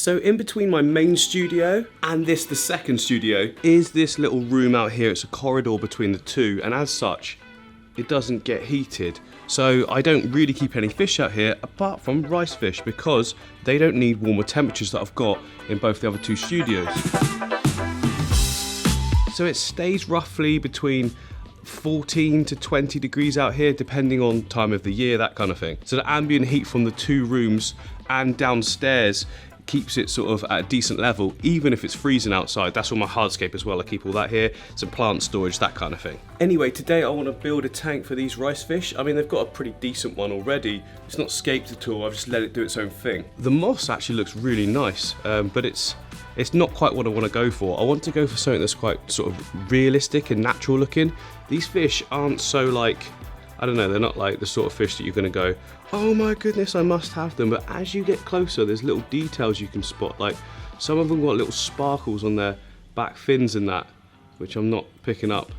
So in between my main studio and the second studio, is this little room out here. It's a corridor between the two, and as such, it doesn't get heated. So I don't really keep any fish out here apart from rice fish because they don't need warmer temperatures that I've got in both the other two studios. So it stays roughly between 14 to 20 degrees out here depending on time of the year, that kind of thing. So the ambient heat from the two rooms and downstairs keeps it sort of at a decent level, even if it's freezing outside. That's all my hardscape as well. I keep all that here, some plant storage, that kind of thing. Anyway, today I want to build a tank for these rice fish. I mean, they've got a pretty decent one already. It's not scaped at all. I've just let it do its own thing. The moss actually looks really nice, but it's not quite what I want to go for. I want to go for something that's quite sort of realistic and natural looking. These fish aren't so like, I don't know, they're not like the sort of fish that you're going to go, oh my goodness, I must have them. But as you get closer, there's little details you can spot. Like some of them got little sparkles on their back fins and that, which I'm not picking up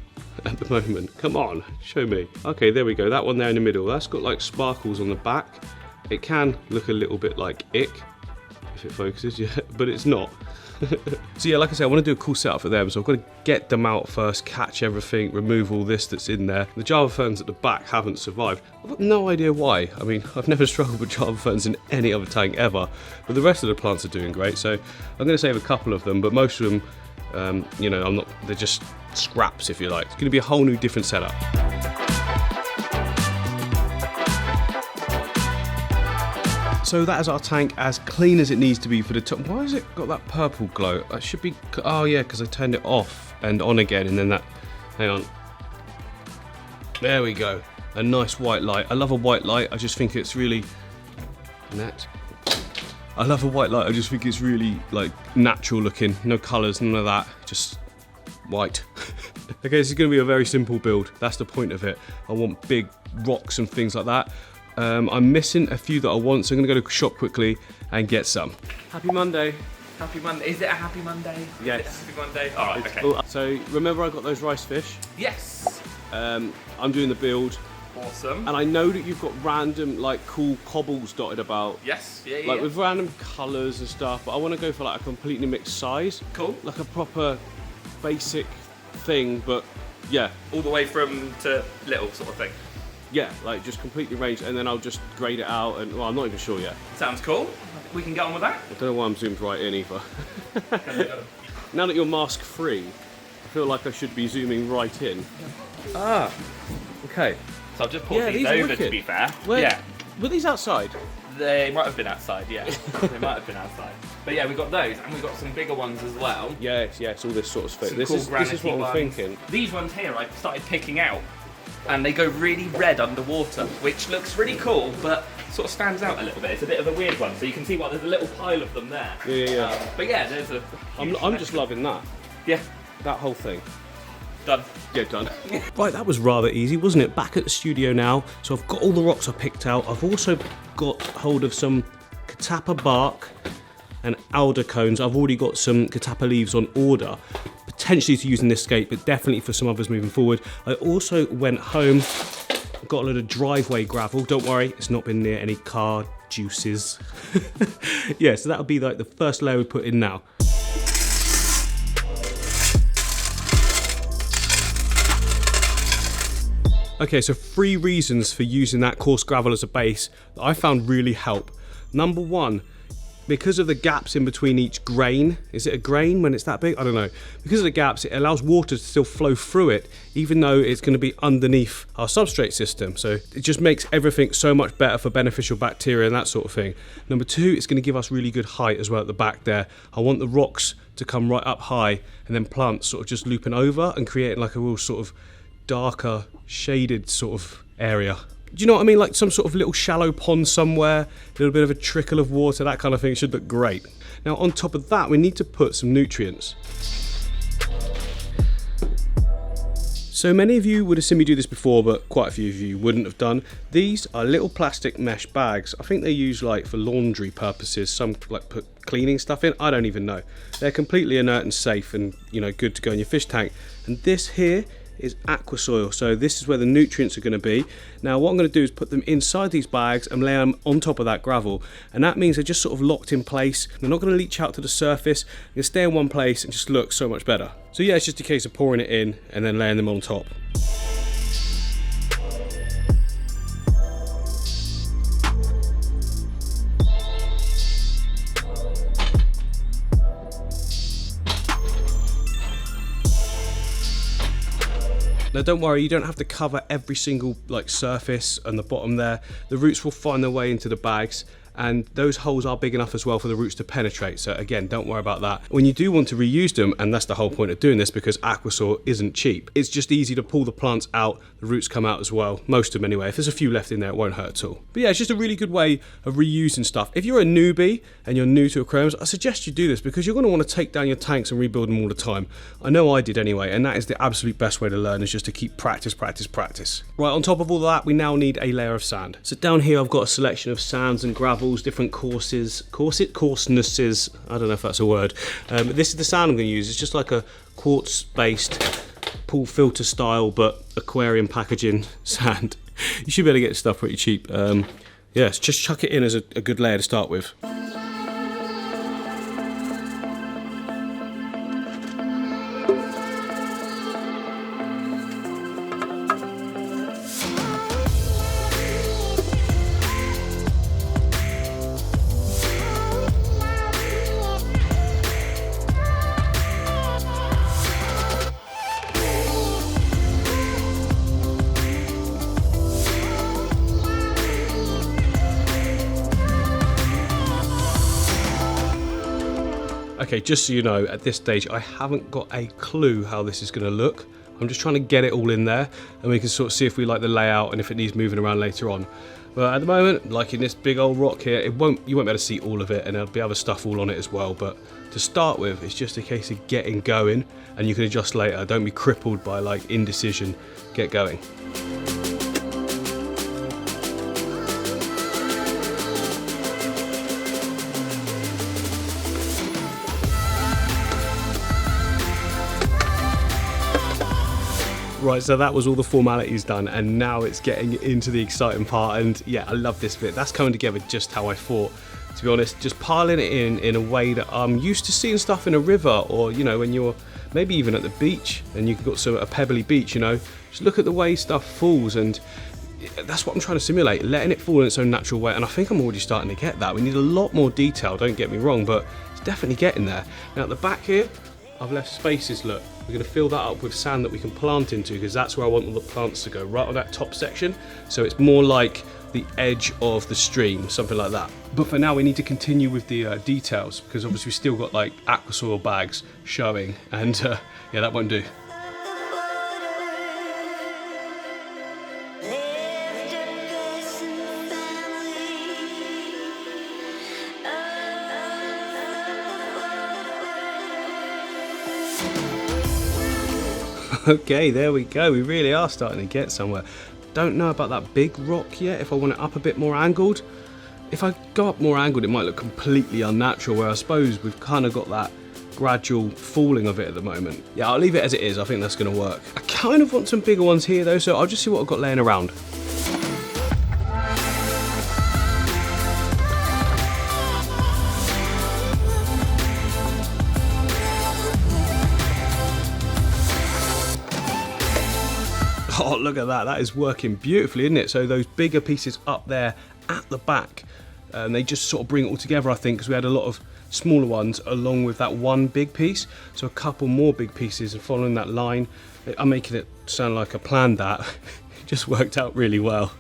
at the moment. Come on, show me. Okay, there we go. That one there in the middle, that's got like sparkles on the back. It can look a little bit like ick if it focuses, yeah, but it's not. So yeah, like I said, I want to do a cool setup for them, so I've got to get them out first, catch everything, remove all this that's in there. The Java ferns at the back haven't survived. I've got no idea why. I mean, I've never struggled with Java ferns in any other tank ever, but the rest of the plants are doing great, so I'm going to save a couple of them, but most of them, you know, they're just scraps, if you like. It's going to be a whole new different setup. So that is our tank, as clean as it needs to be for the top. Why has it got that purple glow? It should be, oh yeah, because I turned it off and on again, and then that, hang on. There we go, a nice white light. I love a white light, I just think it's really, I love a white light, I just think it's really like natural looking. No colours, none of that, just white. Okay, this is going to be a very simple build, that's the point of it. I want big rocks and things like that. I'm missing a few that I want, so I'm going to go to the shop quickly and get some. Happy Monday. Happy Monday. Is it a happy Monday? Yes. Happy Monday? Alright, okay. Cool. So, remember I got those rice fish? Yes. I'm doing the build. Awesome. And I know that you've got random, like, cool cobbles dotted about. Yes, yeah, yeah. Like, with random colours and stuff, but I want to go for, like, a completely mixed size. Cool. Like a proper basic thing, but, yeah. All the way from to little sort of thing. Yeah, like just completely ranged, and then I'll just grade it out, and well, I'm not even sure yet. Sounds cool. We can get on with that. I don't know why I'm zoomed right in either. Now that you're mask free, I feel like I should be zooming right in. Ah, okay. So I've just pulled these over, to be fair. Yeah. Were these outside? They might have been outside, yeah. They might have been outside. But yeah, we got those, and we got some bigger ones as well. Yes, all this sort of stuff. This is what I'm thinking. These ones here I started picking out, and they go really red underwater, which looks really cool, but sort of stands out a little bit. It's a bit of a weird one, so you can see why there's a little pile of them there. Yeah. But yeah, there's a I'm just loving that. Yeah. That whole thing. Done. Yeah, done. Right, that was rather easy, wasn't it? Back at the studio now, so I've got all the rocks I picked out. I've also got hold of some catappa bark and alder cones. I've already got some catappa leaves on order, potentially to use in this scape, but definitely for some others moving forward. I also went home, got a load of driveway gravel. Don't worry, it's not been near any car juices. Yeah, so that'll be like the first layer we put in now. Okay, so 3 reasons for using that coarse gravel as a base that I found really help. Number 1, because of the gaps in between each grain. Is it a grain when it's that big? I don't know. Because of the gaps, it allows water to still flow through it, even though it's going to be underneath our substrate system. So it just makes everything so much better for beneficial bacteria and that sort of thing. Number 2, it's going to give us really good height as well at the back there. I want the rocks to come right up high, and then plants sort of just looping over and creating like a real sort of darker, shaded sort of area. Do you know what I mean? Like some sort of little shallow pond somewhere, a little bit of a trickle of water, that kind of thing. It should look great. Now on top of that, we need to put some nutrients. So many of you would have seen me do this before, but quite a few of you wouldn't have done. These are little plastic mesh bags. I think they're used like for laundry purposes, some like put cleaning stuff in, I don't even know. They're completely inert and safe and, you know, good to go in your fish tank. And this here is aqua soil. So this is where the nutrients are going to be. Now what I'm going to do is put them inside these bags and lay them on top of that gravel, and that means they're just sort of locked in place. They're not going to leach out to the surface. They're going to stay in one place and just look so much better. So yeah, it's just a case of pouring it in and then laying them on top. Now don't worry, you don't have to cover every single surface on the bottom there. The roots will find their way into the bags, and those holes are big enough as well for the roots to penetrate. So again, don't worry about that. When you do want to reuse them, and that's the whole point of doing this because aquasoil isn't cheap, it's just easy to pull the plants out, the roots come out as well, most of them anyway. If there's a few left in there, it won't hurt at all. But yeah, it's just a really good way of reusing stuff. If you're a newbie and you're new to aquariums, I suggest you do this because you're going to want to take down your tanks and rebuild them all the time. I know I did anyway, and that is the absolute best way to learn, is just to keep practice. Right, on top of all that, we now need a layer of sand. So down here I've got a selection of sands and gravels, different coarsenesses, I don't know if that's a word. But this is the sand I'm going to use. It's just like a quartz based pool filter style but aquarium packaging sand. You should be able to get this stuff pretty cheap. Yes, just chuck it in as a good layer to start with. Okay, just so you know, at this stage I haven't got a clue how this is going to look. I'm just trying to get it all in there, and we can sort of see if we like the layout and if it needs moving around later on. But at the moment, like in this big old rock here, you won't be able to see all of it, and there'll be other stuff all on it as well. But to start with, it's just a case of getting going, and you can adjust later. Don't be crippled by indecision. Get going. Right, so that was all the formalities done, and now it's getting into the exciting part, and yeah, I love this bit. That's coming together just how I thought, to be honest. Just piling it in a way that I'm used to seeing stuff in a river, or when you're maybe even at the beach and you've got a pebbly beach, just look at the way stuff falls, and that's what I'm trying to simulate, letting it fall in its own natural way. And I think I'm already starting to get that. We need a lot more detail, don't get me wrong, but it's definitely getting there. Now at the back here, I've left spaces, look. We're going to fill that up with sand that we can plant into, because that's where I want all the plants to go, right on that top section. So it's more like the edge of the stream, something like that. But for now, we need to continue with the details, because obviously we've still got aqua soil bags showing, and yeah, that won't do. Okay, there we go. We really are starting to get somewhere. Don't know about that big rock yet, if I want it up a bit more angled. If I go up more angled, it might look completely unnatural, where I suppose we've kind of got that gradual falling of it at the moment. Yeah, I'll leave it as it is. I think that's going to work. I kind of want some bigger ones here though, so I'll just see what I've got laying around. Oh, look at that. That is working beautifully, isn't it? So those bigger pieces up there at the back, they just sort of bring it all together, I think, because we had a lot of smaller ones along with that one big piece. So a couple more big pieces, and following that line, I'm making it sound like I planned that. It just worked out really well.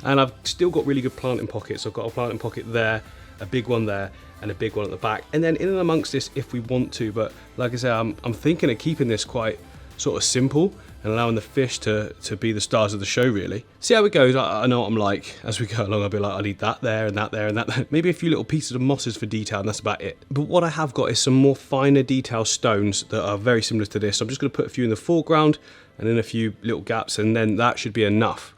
And I've still got really good planting pockets. I've got a planting pocket there, a big one there, and a big one at the back. And then in and amongst this, if we want to, but like I say, I'm thinking of keeping this quite sort of simple and allowing the fish to be the stars of the show, really. See how it goes. I know what I'm like. As we go along, I'll be like, I need that there and that there and that there. Maybe a few little pieces of mosses for detail, and that's about it. But what I have got is some more finer detail stones that are very similar to this. So I'm just going to put a few in the foreground and then a few little gaps, and then that should be enough.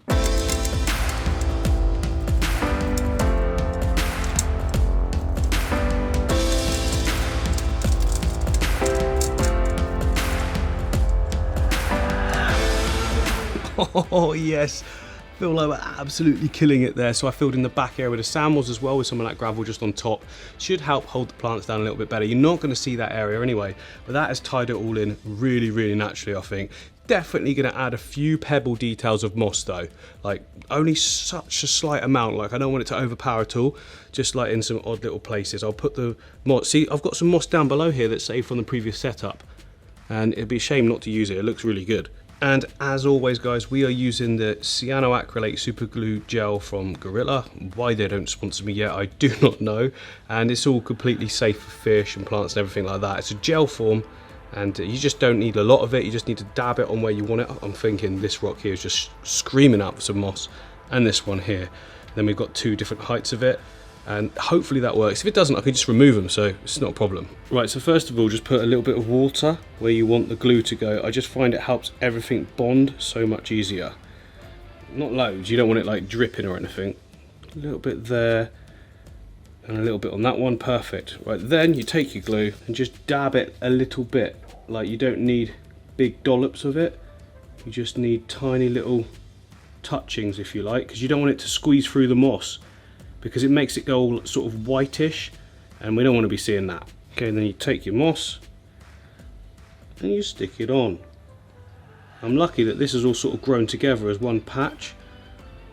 Oh yes, feel like we're absolutely killing it there. So I filled in the back area with the sand walls as well with some of that gravel just on top. Should help hold the plants down a little bit better. You're not going to see that area anyway, but that has tied it all in really, really naturally, I think. Definitely going to add a few pebble details of moss though, like only such a slight amount. Like I don't want it to overpower at all, just like in some odd little places. I'll put the moss, see I've got some moss down below here that's saved from the previous setup, and it'd be a shame not to use it. It looks really good. And as always guys, we are using the cyanoacrylate super glue gel from Gorilla. Why they don't sponsor me yet, I do not know. And it's all completely safe for fish and plants and everything like that. It's a gel form, and you just don't need a lot of it. You just need to dab it on where you want it. I'm thinking this rock here is just screaming out for some moss, and this one here. Then we've got two different heights of it, and hopefully that works. If it doesn't, I can just remove them, so it's not a problem. Right, so first of all, just put a little bit of water where you want the glue to go. I just find it helps everything bond so much easier. Not loads, you don't want it like dripping or anything. A little bit there, and a little bit on that one, perfect. Right, then you take your glue and just dab it a little bit. Like you don't need big dollops of it, you just need tiny little touchings if you like, because you don't want it to squeeze through the moss, because it makes it go all sort of whitish, and we don't want to be seeing that. Okay, and then you take your moss and you stick it on. I'm lucky that this is all sort of grown together as one patch,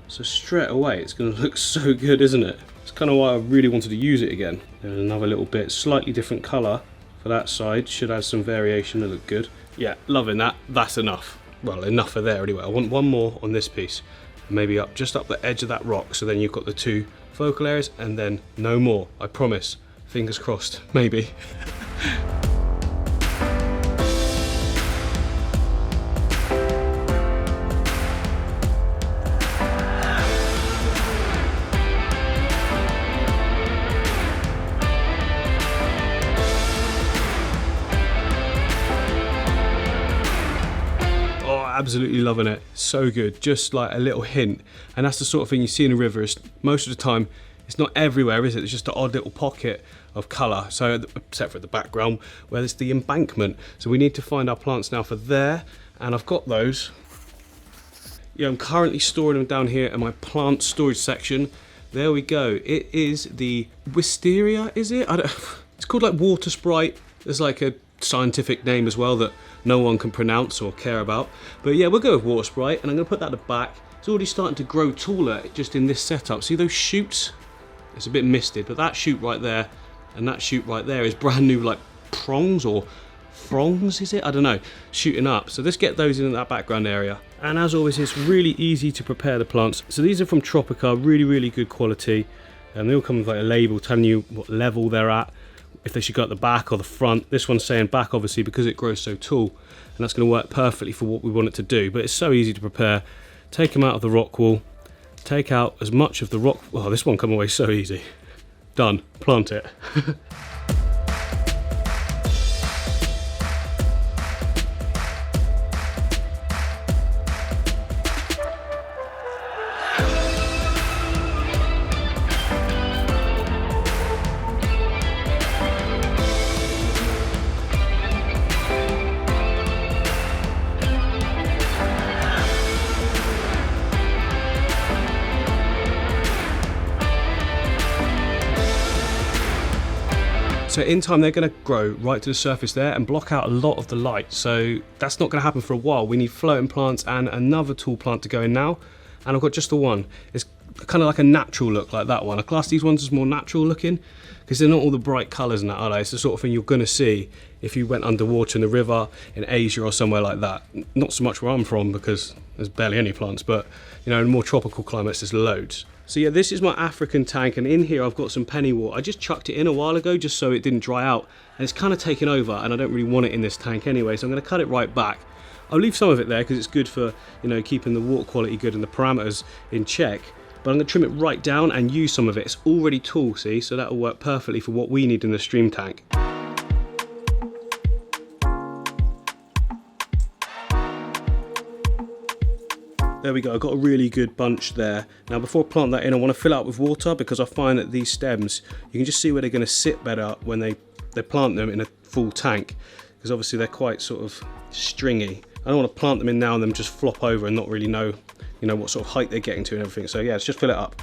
so straight away it's going to look so good, isn't it? It's kind of why I really wanted to use it again. There's another little bit, slightly different colour for that side, should add some variation to look good. Yeah, loving that. That's enough. Well, enough for there anyway. I want one more on this piece, maybe up just up the edge of that rock, so then you've got the two focal areas, and then no more, I promise. Fingers crossed, maybe. Absolutely loving it, so good. Just like a little hint, and that's the sort of thing you see in a river. Is most of the time it's not everywhere, is it? It's just an odd little pocket of colour, so except for the background where there's the embankment. So we need to find our plants now for there, and I've got those. Yeah, I'm currently storing them down here in my plant storage section. There we go. It is the wisteria, is it? It's called like water sprite. There's like a scientific name as well that no one can pronounce or care about, but yeah, we'll go with water sprite, and I'm going to put that at the back. It's already starting to grow taller just in this setup. See those shoots? It's a bit misted, but that shoot right there and that shoot right there is brand new, like prongs or fronds, is it? I don't know, shooting up. So let's get those in that background area. And as always, it's really easy to prepare the plants. So these are from Tropica, really good quality, and they all come with like a label telling you what level they're at, if they should go at the back or the front. This one's saying back, obviously, because it grows so tall, and that's going to work perfectly for what we want it to do. But it's so easy to prepare. Take them out of the rock wall, take out as much of the rock. Oh, this one come away so easy. Done. Plant it. So in time they're going to grow right to the surface there and block out a lot of the light, so that's not going to happen for a while. We need floating plants and another tall plant to go in now, and I've got just the one. It's kind of like a natural look, like that one. I class these ones as more natural looking because they're not all the bright colours and that, are they? It's the sort of thing you're going to see if you went underwater in the river in Asia or somewhere like that. Not so much where I'm from because there's barely any plants, but you know, in more tropical climates there's loads. So yeah, this is my African tank, and in here I've got some penny wort. I just chucked it in a while ago just so it didn't dry out, and it's kind of taken over, and I don't really want it in this tank anyway, so I'm going to cut it right back. I'll leave some of it there because it's good for, you know, keeping the water quality good and the parameters in check, but I'm going to trim it right down and use some of it. It's already tall, see, so that'll work perfectly for what we need in the stream tank. There we go, I've got a really good bunch there. Now before I plant that in, I want to fill it up with water because I find that these stems, you can just see where they're going to sit better when they plant them in a full tank, because obviously they're quite sort of stringy. I don't want to plant them in now and then just flop over and not really know, you know, what sort of height they're getting to and everything. So yeah, let's just fill it up.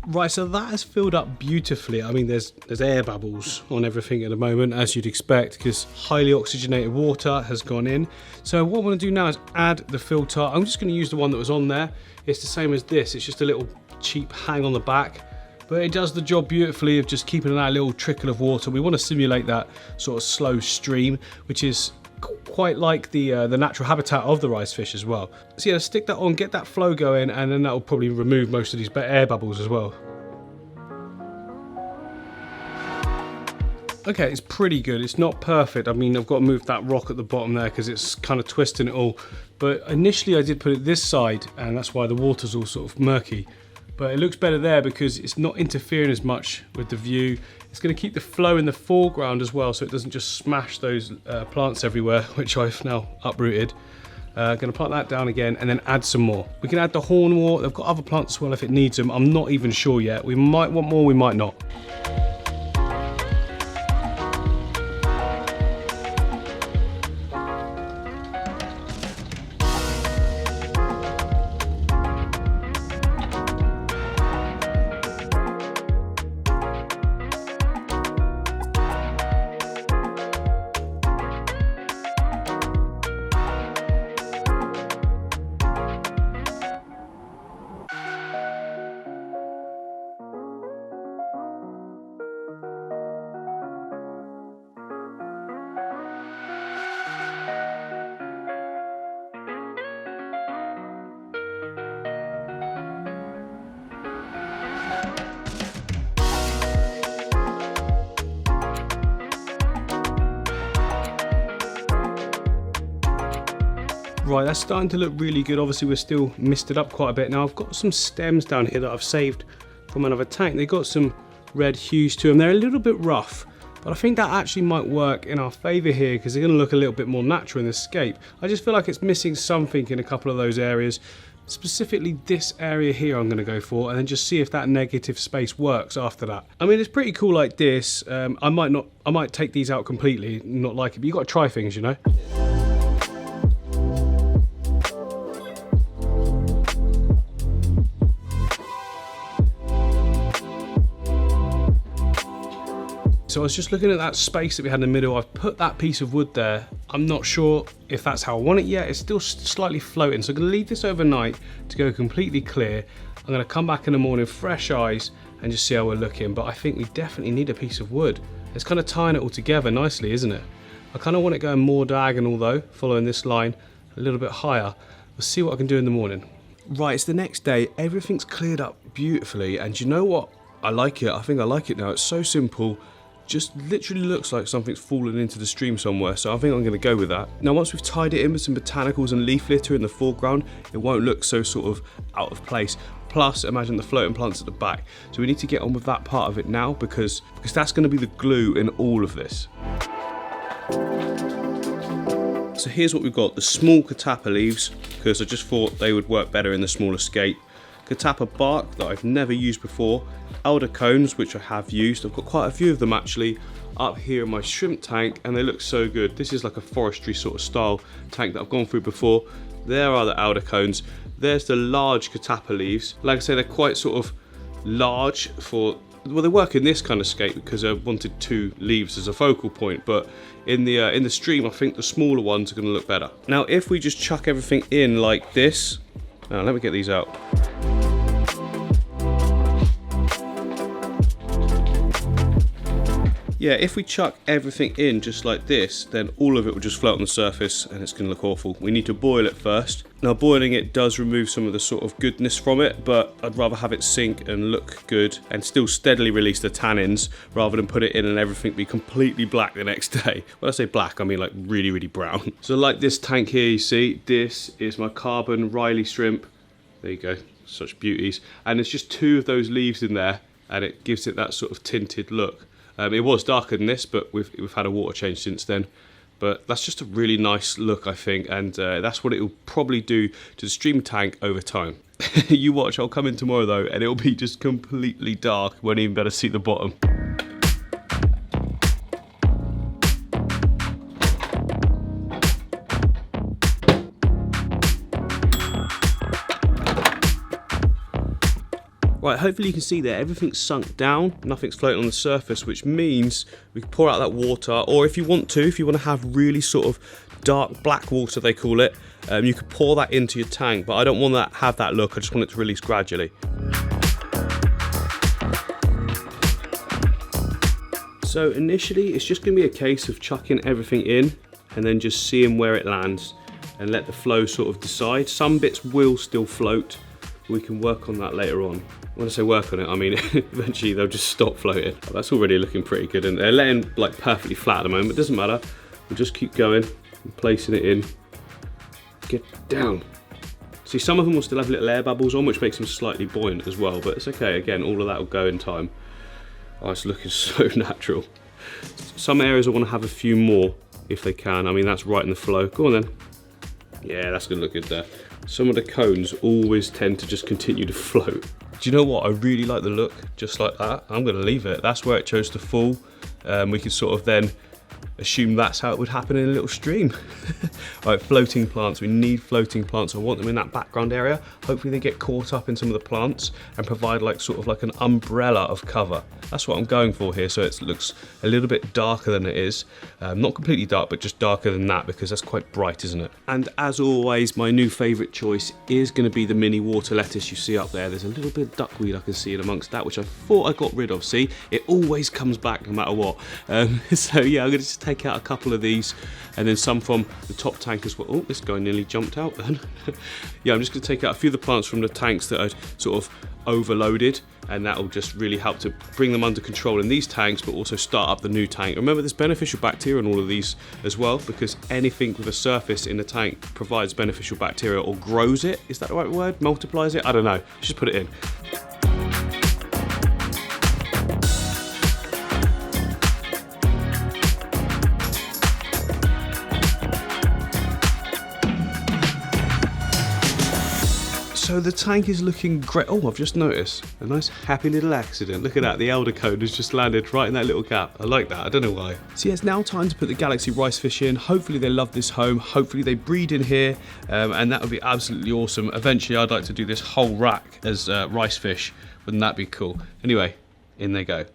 Right, so that has filled up beautifully. I mean, there's air bubbles on everything at the moment, as you'd expect, because highly oxygenated water has gone in. So what I want to do now is add the filter. I'm just going to use the one that was on there. It's the same as this. It's just a little cheap hang on the back, but it does the job beautifully of just keeping that little trickle of water. We want to simulate that sort of slow stream, which is quite like the natural habitat of the rice fish as well. So yeah, stick that on, get that flow going, and then that will probably remove most of these air bubbles as well. Okay, it's pretty good. It's not perfect. I mean, I've got to move that rock at the bottom there because it's kind of twisting it all. But initially I did put it this side, and that's why the water's all sort of murky. But it looks better there because it's not interfering as much with the view. It's going to keep the flow in the foreground as well, so it doesn't just smash those plants everywhere, which I've now uprooted. Going to plant that down again and then add some more. We can add the hornwort. They've got other plants as well if it needs them. I'm not even sure yet. We might want more, we might not. Right, that's starting to look really good. Obviously, we're still misted up quite a bit. Now, I've got some stems down here that I've saved from another tank. They've got some red hues to them. They're a little bit rough, but I think that actually might work in our favour here because they're going to look a little bit more natural in the scape. I just feel like it's missing something in a couple of those areas. Specifically this area here I'm going to go for, and then just see if that negative space works after that. I mean, it's pretty cool like this. I might take these out completely, not like it, but you've got to try things, you know. So I was just looking at that space that we had in the middle. I've put that piece of wood there. I'm not sure if that's how I want it yet. It's still slightly floating. So I'm going to leave this overnight to go completely clear. I'm going to come back in the morning, fresh eyes, and just see how we're looking. But I think we definitely need a piece of wood. It's kind of tying it all together nicely, isn't it? I kind of want it going more diagonal though, following this line a little bit higher. We'll see what I can do in the morning. Right, it's the next day. Everything's cleared up beautifully. And you know what? I like it. I think I like it now. It's so simple. Just literally looks like something's fallen into the stream somewhere, so I think I'm going to go with that. Now once we've tied it in with some botanicals and leaf litter in the foreground, it won't look so sort of out of place. Plus, imagine the floating plants at the back. So we need to get on with that part of it now because that's going to be the glue in all of this. So here's what we've got, the small catappa leaves, because I just thought they would work better in the smaller scape. Catappa bark that I've never used before, elder cones which I have used. I've got quite a few of them actually up here in my shrimp tank and they look so good. This is like a forestry sort of style tank that I've gone through before. There are the elder cones. There's the large catappa leaves. Like I say, they're quite sort of large for, well, they work in this kind of scape because I wanted 2 leaves as a focal point, but in the stream I think the smaller ones are going to look better. Now if we just chuck everything in like this, now let me get these out. Yeah, if we chuck everything in just like this, then all of it will just float on the surface and it's going to look awful. We need to boil it first. Now boiling it does remove some of the sort of goodness from it, but I'd rather have it sink and look good and still steadily release the tannins rather than put it in and everything be completely black the next day. When I say black, I mean like really, really brown. So like this tank here, you see, this is my carbon Riley shrimp. There you go, such beauties. And there's just 2 of those leaves in there and it gives it that sort of tinted look. It was darker than this, but we've had a water change since then. But that's just a really nice look, I think, and that's what it will probably do to the stream tank over time. You watch, I'll come in tomorrow though, and it'll be just completely dark. Won't even be able to see the bottom. Right, hopefully you can see there, everything's sunk down, nothing's floating on the surface, which means we can pour out that water, or if you want to have really sort of dark black water, they call it, you could pour that into your tank, but I don't want that have that look, I just want it to release gradually. So initially, it's just going to be a case of chucking everything in and then just seeing where it lands and let the flow sort of decide. Some bits will still float. We can work on that later on. When I say work on it, I mean eventually they'll just stop floating. But that's already looking pretty good, and they're laying like perfectly flat at the moment. It doesn't matter. We'll just keep going and placing it in. Get down. See, some of them will still have little air bubbles on, which makes them slightly buoyant as well, but it's okay. Again, all of that will go in time. Oh, it's looking so natural. Some areas I want to have a few more if they can. I mean, that's right in the flow. Go on then. Yeah, that's gonna look good there. Some of the cones always tend to just continue to float. Do you know what? I really like the look, just like that. I'm gonna leave it. That's where it chose to fall. We can sort of then assume that's how it would happen in a little stream. Right, floating plants. We need floating plants. I want them in that background area. Hopefully they get caught up in some of the plants and provide like sort of like an umbrella of cover. That's what I'm going for here, so it looks a little bit darker than it is. Not completely dark, but just darker than that, because that's quite bright, isn't it? And as always, my new favourite choice is going to be the mini water lettuce you see up there. There's a little bit of duckweed I can see in amongst that, which I thought I got rid of. See, it always comes back no matter what. So yeah, I'm going to just take out a couple of these, and then some from the top tank as well. Oh, this guy nearly jumped out then. Yeah, I'm just going to take out a few of the plants from the tanks that are sort of overloaded, and that will just really help to bring them under control in these tanks, but also start up the new tank. Remember, there's beneficial bacteria in all of these as well, because anything with a surface in the tank provides beneficial bacteria, or grows it. Is that the right word? Multiplies it? I don't know. Just put it in. So the tank is looking great. Oh, I've just noticed a nice happy little accident. Look at that, the elder cone has just landed right in that little gap. I like that, I don't know why. So yeah, it's now time to put the Galaxy Ricefish in. Hopefully they love this home. Hopefully they breed in here, and that would be absolutely awesome. Eventually I'd like to do this whole rack as Ricefish. Wouldn't that be cool? Anyway, in they go.